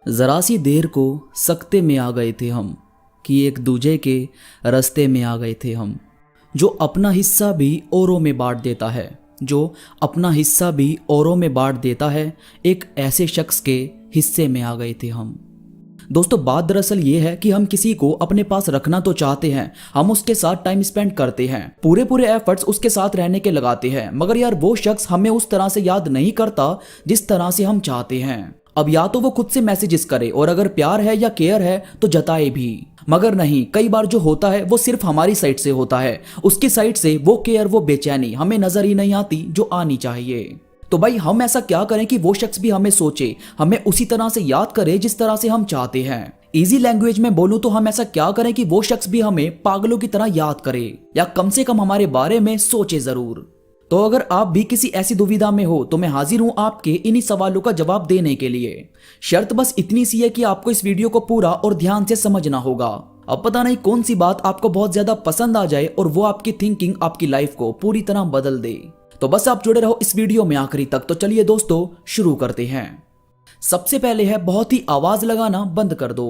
जरा सी देर को सकते में आ गए थे हम कि एक दूजे के रास्ते में आ गए थे हम। जो अपना हिस्सा भी औरों में बांट देता है, जो अपना हिस्सा भी औरों में बांट देता है, एक ऐसे शख्स के हिस्से में आ गए थे हम। दोस्तों, बात दरअसल ये है कि हम किसी को अपने पास रखना तो चाहते हैं, हम उसके साथ टाइम स्पेंड करते हैं, पूरे पूरे एफर्ट्स उसके साथ रहने के लगाते हैं, मगर यार वो शख्स हमें उस तरह से याद नहीं करता जिस तरह से हम चाहते हैं। अब या तो वो खुद से मैसेजेस करे और अगर प्यार है या केयर है तो जताए भी, मगर नहीं, कई बार जो होता है वो सिर्फ हमारी साइड से होता है, उसकी साइड से वो केयर, वो बेचैनी हमें नजर ही नहीं आती जो आनी चाहिए। तो भाई हम ऐसा क्या करें कि वो शख्स भी हमें सोचे, हमें उसी तरह से याद करे जिस तरह से हम चाहते हैं। इजी लैंग्वेज में बोलूं तो हम ऐसा क्या करें कि वो शख्स भी हमें पागलों की तरह याद करे या कम से कम हमारे बारे में सोचे जरूर। तो अगर आप भी किसी ऐसी दुविधा में हो तो मैं हाजिर हूं आपके इन्हीं सवालों का जवाब देने के लिए। शर्त बस इतनी सी है कि आपको इस वीडियो को पूरा और ध्यान से समझना होगा। अब पता नहीं कौन सी बात आपको बहुत ज्यादा पसंद आ जाए और वो आपकी थिंकिंग, आपकी लाइफ को पूरी तरह बदल दे। तो बस आप जुड़े रहो इस वीडियो में आखिरी तक। तो चलिए दोस्तों, शुरू करते हैं। सबसे पहले है बहुत ही आवाज लगाना बंद कर दो।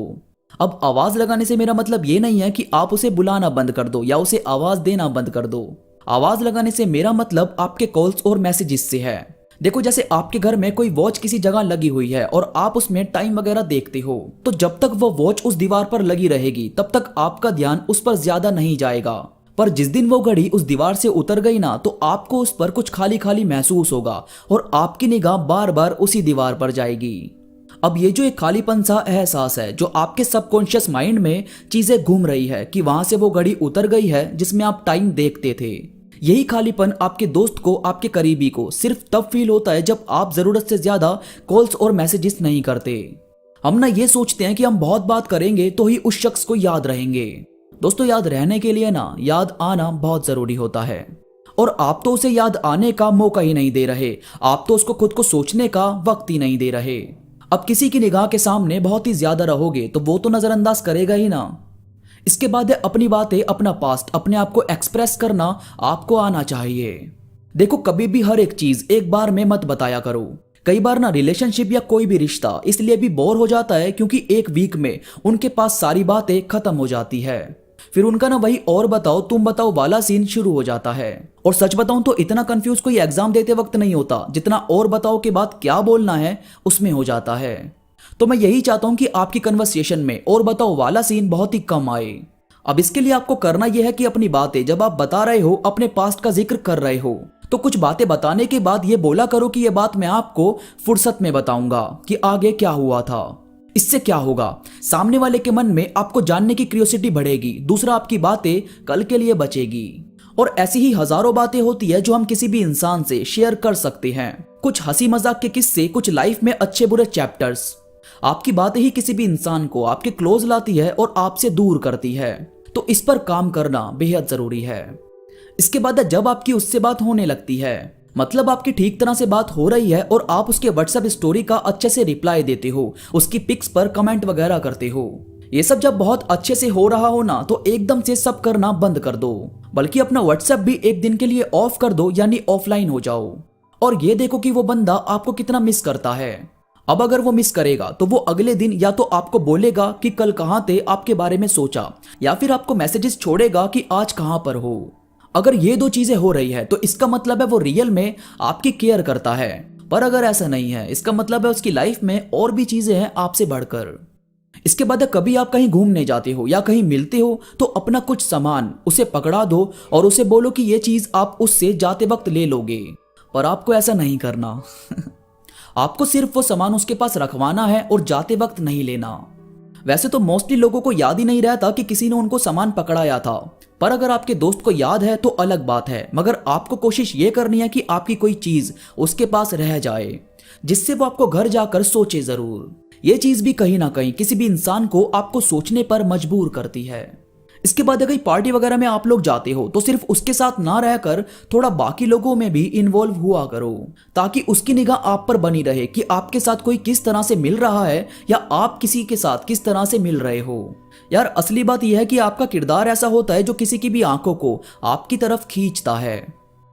अब आवाज लगाने से मेरा मतलब ये नहीं है कि आप उसे बुलाना बंद कर दो या उसे आवाज देना बंद कर दो। आवाज लगाने से मेरा मतलब आपके कॉल्स और मैसेजेस से है। देखो, जैसे आपके घर में कोई वॉच किसी जगह लगी हुई है और आप उसमें टाइम वगैरह देखते हो, तो जब तक वो वॉच उस दीवार पर लगी रहेगी तब तक आपका ध्यान उस पर ज्यादा नहीं जाएगा। पर जिस दिन वो घड़ी उस दीवार से उतर गई ना, तो आपको उस पर कुछ खाली खाली महसूस होगा और आपकी निगाह बार बार उसी दीवार पर जाएगी। अब ये जो एक खालीपन सा एहसास है, जो आपके सबकॉन्शियस माइंड में चीजें घूम रही है कि वहां से वो घड़ी उतर गई है जिसमें आप टाइम देखते थे, यही खालीपन आपके दोस्त को, आपके करीबी को सिर्फ तब फील होता है जब आप जरूरत से ज्यादा कॉल्स और मैसेजेस नहीं करते। हम ना ये सोचते हैं कि हम बहुत बात करेंगे तो ही उस शख्स को याद रहेंगे। दोस्तों, याद रहने के लिए ना याद आना बहुत जरूरी होता है, और आप तो उसे याद आने का मौका ही नहीं दे रहे, आप तो उसको खुद को सोचने का वक्त ही नहीं दे रहे। अब किसी की निगाह के सामने बहुत ही ज्यादा रहोगे तो वो तो नजरअंदाज करेगा ही ना। इसके बाद है अपनी बातें, अपना पास्ट, अपने आप को एक्सप्रेस करना आपको आना चाहिए। देखो, कभी भी हर एक चीज एक बार में मत बताया करो। कई बार ना रिलेशनशिप या कोई भी रिश्ता इसलिए भी बोर हो जाता है क्योंकि एक वीक में उनके पास सारी बातें खत्म हो जाती है। फिर उनका ना वही और बताओ तुम बताओ वाला सीन शुरू हो जाता है। और सच बताऊं तो इतना कंफ्यूज कोई एग्जाम देते वक्त नहीं होता जितना और बताओ के बाद क्या बोलना है उसमें हो जाता है। तो मैं यही चाहता हूं कि आपकी कन्वर्सेशन में और बताओ वाला सीन बहुत ही कम आए। अब इसके लिए आपको करना यह है कि अपनी बातें जब आप बता रहे हो, अपने पास्ट का जिक्र कर रहे हो, तो कुछ बातें बताने के बाद ये बोला करो कि यह बात मैं आपको फुर्सत में बताऊंगा कि आगे क्या हुआ था। इससे क्या होगा, सामने वाले के मन में आपको जानने की क्यूरियोसिटी बढ़ेगी, दूसरा आपकी बातें कल के लिए बचेगी। और ऐसी ही हजारों बातें होती है जो हम किसी भी इंसान से शेयर कर सकते हैं। कुछ हंसी मजाक के किस्से, कुछ लाइफ में अच्छे बुरे चैप्टर्स। आपकी बातें ही किसी भी इंसान को आपके क्लोज लाती है और आपसे दूर करती है, तो इस पर काम करना बेहद जरूरी है। इसके बाद जब आपकी उससे बात होने लगती है, मतलब आपकी ठीक तरह से बात हो रही है और आप उसके व्हाट्सएप स्टोरी का अच्छे से रिप्लाई देते हो, उसकी पिक्स पर कमेंट वगैरह करते हो, ये सब जब बहुत अच्छे से हो रहा हो ना, तो एकदम से सब करना बंद कर दो, बल्कि अपना व्हाट्सएप भी एक दिन के लिए ऑफ कर दो, यानी ऑफलाइन हो जाओ। और ये देखो कि वो बंदा आपको कितना मिस करता है। अब अगर वो मिस करेगा तो वो अगले दिन या तो आपको बोलेगा कि कल कहां थे, आपके बारे में सोचा, या फिर आपको मैसेजेस छोड़ेगा कि आज कहां पर हो। अगर ये दो चीजें हो रही है तो इसका मतलब है वो रियल में आपकी केयर करता है। पर अगर ऐसा नहीं है, इसका मतलब है उसकी लाइफ में और भी चीजें हैं आपसे बढ़कर। इसके बाद कभी आप कहीं घूमने जाते हो या कहीं मिलते हो तो अपना कुछ सामान उसे पकड़ा दो और उसे बोलो कि ये चीज आप उससे जाते वक्त ले लोगे। पर आपको ऐसा नहीं करना आपको सिर्फ वो सामान उसके पास रखवाना है और जाते वक्त नहीं लेना। वैसे तो मोस्टली लोगों को याद ही नहीं रहता कि किसी ने उनको सामान पकड़ाया था, पर अगर आपके दोस्त को याद है तो अलग बात है, मगर आपको कोशिश ये करनी है कि आपकी कोई चीज उसके पास रह जाए जिससे वो आपको घर जाकर सोचे जरूर। ये चीज भी कहीं ना कहीं किसी भी इंसान को आपको सोचने पर मजबूर करती है। इसके बाद अगर पार्टी वगैरह में आप लोग जाते हो तो सिर्फ उसके साथ ना रहकर थोड़ा बाकी लोगों में भी इन्वॉल्व हुआ करो, ताकि उसकी निगाह आप पर बनी रहे कि आपके साथ कोई किस तरह से मिल रहा है या आप किसी के साथ किस तरह से मिल रहे हो। यार, असली बात यह है कि आपका किरदार ऐसा होता है जो किसी की भी आंखों को आपकी तरफ खींचता है,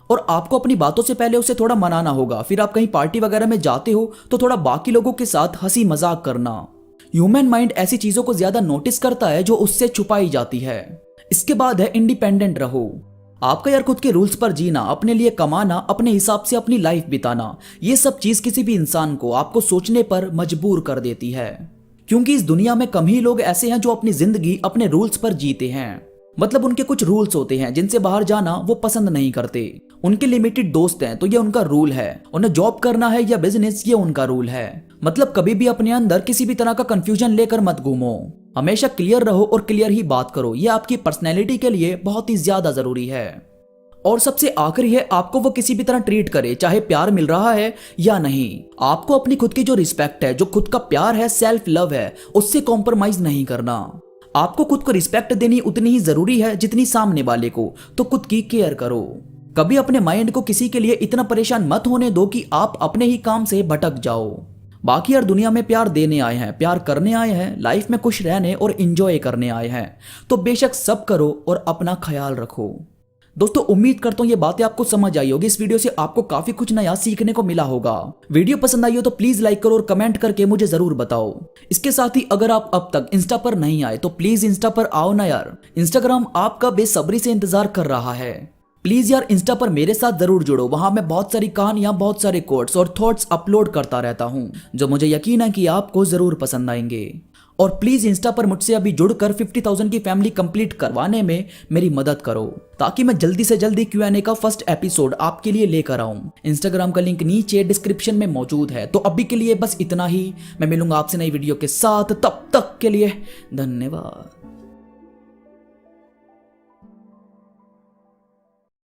और आपको अपनी बातों से पहले उसे थोड़ा मनाना होगा। फिर आप कहीं पार्टी वगैरह में जाते हो तो थोड़ा बाकी लोगों के साथ हंसी मजाक करना, ह्यूमन माइंड ऐसी चीजों को ज्यादा नोटिस करता है जो उससे छुपाई जाती है। इसके बाद है इंडिपेंडेंट रहो। आपका यार खुद के रूल्स पर जीना, अपने लिए कमाना, अपने हिसाब से अपनी लाइफ बिताना, ये सब चीज किसी भी इंसान को आपको सोचने पर मजबूर कर देती है। क्योंकि इस दुनिया में कम ही लोग ऐसे हैं जो अपनी जिंदगी अपने रूल्स पर जीते हैं। मतलब उनके कुछ रूल्स होते हैं जिनसे बाहर जाना वो पसंद नहीं करते। उनके लिमिटेड दोस्त हैं तो ये उनका रूल है, उन्हें जॉब करना है या बिजनेस ये उनका रूल है। मतलब कभी भी अपने अंदर किसी भी तरह का कंफ्यूजन लेकर मत घूमो, हमेशा क्लियर रहो और क्लियर ही बात करो। ये आपकी पर्सनैलिटी के लिए बहुत ही ज्यादा जरूरी है। और सबसे आखिरी है, आपको वो किसी भी तरह ट्रीट करे, चाहे प्यार मिल रहा है या नहीं, आपको अपनी खुद की जो रिस्पेक्ट है, जो खुद का प्यार है, सेल्फ लव है, उससे कॉम्प्रोमाइज नहीं करना। आपको खुद को रिस्पेक्ट देनी उतनी ही जरूरी है जितनी सामने वाले को, तो खुद की केयर करो। कभी अपने माइंड को किसी के लिए इतना परेशान मत होने दो कि आप अपने ही काम से भटक जाओ। बाकी यार दुनिया में प्यार देने आए हैं, प्यार करने आए हैं, लाइफ में खुश रहने और एंजॉय करने आए हैं, तो बेशक सब करो और अपना ख्याल रखो। दोस्तों उम्मीद करता हूँ ये बातें आपको समझ आई होगी। इस वीडियो से आपको काफी कुछ नया सीखने को मिला होगा। वीडियो पसंद आई हो तो प्लीज लाइक करो और कमेंट करके मुझे जरूर बताओ। इसके साथ ही अगर आप अब तक इंस्टा पर नहीं आए तो प्लीज इंस्टा पर आओ ना यार, इंस्टाग्राम आपका बेसब्री से इंतजार कर रहा है। प्लीज यार इंस्टा पर मेरे साथ जरूर जुड़ो, वहां मैं बहुत सारी कहानियां, बहुत सारे कोट्स और थॉट्स अपलोड करता रहता हूं, जो मुझे यकीन है कि आपको जरूर पसंद आएंगे। और प्लीज इंस्टा पर मुझसे अभी जुड़कर 50,000 की फैमिली कंप्लीट करवाने में मेरी मदद करो, ताकि मैं जल्दी से जल्दी Q&A का फर्स्ट एपिसोड आपके लिए लेकर आऊं। इंस्टाग्राम का लिंक नीचे डिस्क्रिप्शन में मौजूद है। तो अभी के लिए बस इतना ही, मैं मिलूंगा आपसे नई वीडियो के साथ, तब तक के लिए धन्यवाद।